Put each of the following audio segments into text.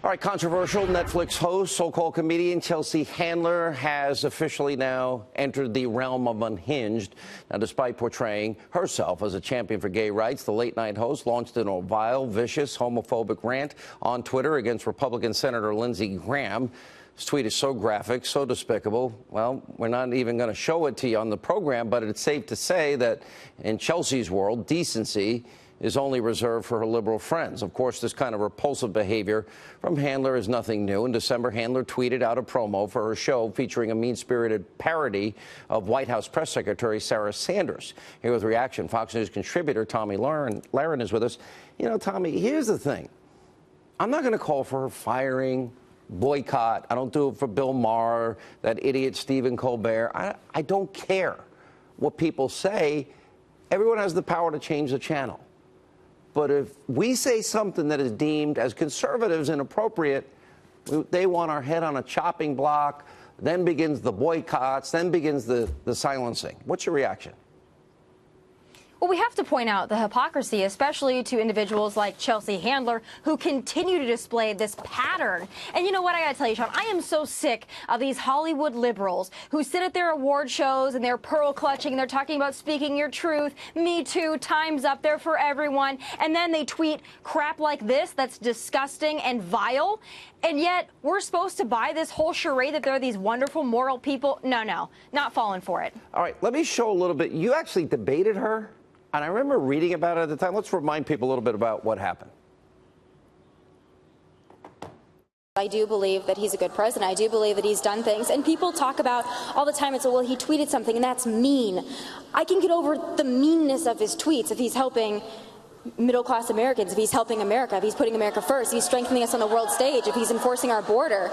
All right, controversial Netflix host, so-called comedian Chelsea Handler has officially now entered the realm of unhinged. Now, despite portraying herself as a champion for gay rights, the late-night host launched in a vile, vicious, homophobic rant on Twitter against Republican Senator Lindsey Graham. This tweet is so graphic, so despicable. Well, we're not even going to show it to you on the program, but it's safe to say that in Chelsea's world, decency is only reserved for her liberal friends. Of course, this kind of repulsive behavior from Handler is nothing new. In December, Handler tweeted out a promo for her show featuring a mean-spirited parody of White House Press Secretary Sarah Sanders. Here with reaction, Fox News contributor Tomi Lahren is with us. You know, Tomi, here's the thing. I'm not going to call for her firing, boycott. I don't do it for Bill Maher, that idiot Stephen Colbert. I don't care what people say. Everyone has the power to change the channel. But if we say something that is deemed as conservatives inappropriate, they want our head on a chopping block. Then begins the boycotts. Then begins the silencing. What's your reaction? Well, we have to point out the hypocrisy, especially to individuals like Chelsea Handler, who continue to display this pattern. And you know what, I gotta tell you, Sean, I am so sick of these Hollywood liberals who sit at their award shows and they're pearl clutching and they're talking about speaking your truth, Me Too, time's up, they're for everyone. And then they tweet crap like this that's disgusting and vile. And yet we're supposed to buy this whole charade that they're these wonderful, moral people. No, not falling for it. All right, let me show a little bit. You actually debated her. And I remember reading about it at the time. Let's remind people a little bit about what happened. I do believe that he's a good president. I do believe that he's done things. And people talk about all the time, it's, well, he tweeted something, and that's mean. I can get over the meanness of his tweets if he's helping middle-class Americans, if he's helping America, if he's putting America first, if he's strengthening us on the world stage, if he's enforcing our border.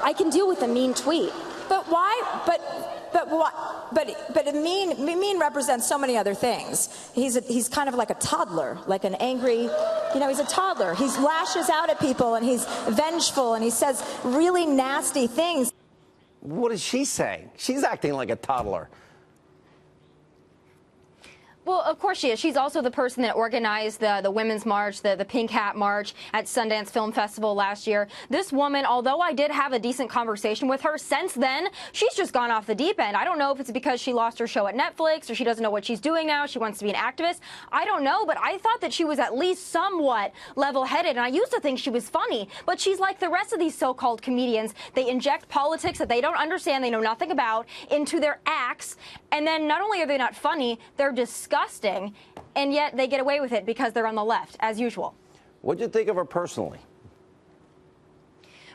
I can deal with a mean tweet. But why? But a mean represents so many other things. He's kind of like a toddler, like an angry, he's a toddler. He lashes out at people and he's vengeful and he says really nasty things. What is she saying? She's acting like a toddler. Well, of course she is. She's also the person that organized the Women's March, the Pink Hat March at Sundance Film Festival last year. This woman, although I did have a decent conversation with her, since then, she's just gone off the deep end. I don't know if it's because she lost her show at Netflix or she doesn't know what she's doing now. She wants to be an activist. I don't know, but I thought that she was at least somewhat level-headed, and I used to think she was funny. But she's like the rest of these so-called comedians. They inject politics that they don't understand, they know nothing about, into their acts, and then not only are they not funny, they're disgusting, and yet they get away with it because they're on the left, as usual. What did you think of her personally?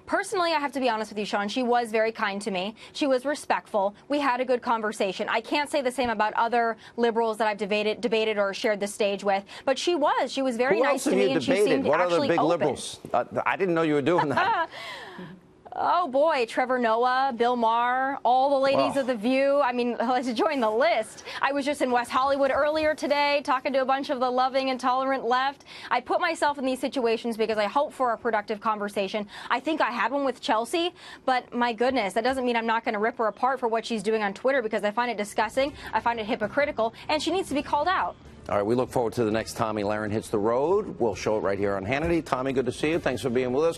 Personally, I have to be honest with you, Sean, she was very kind to me. She was respectful. We had a good conversation. I can't say the same about other liberals that I've debated or shared the stage with, but she was very nice to me, and she seemed what actually other big open. liberals? I didn't know you were doing that. Oh, boy, Trevor Noah, Bill Maher, all the ladies of The View. I mean, let's join the list. I was just in West Hollywood earlier today talking to a bunch of the loving and tolerant left. I put myself in these situations because I hope for a productive conversation. I think I had one with Chelsea, but my goodness, that doesn't mean I'm not going to rip her apart for what she's doing on Twitter, because I find it disgusting, I find it hypocritical, and she needs to be called out. All right, we look forward to the next Tomi Lahren Hits the Road. We'll show it right here on Hannity. Tomi, good to see you. Thanks for being with us.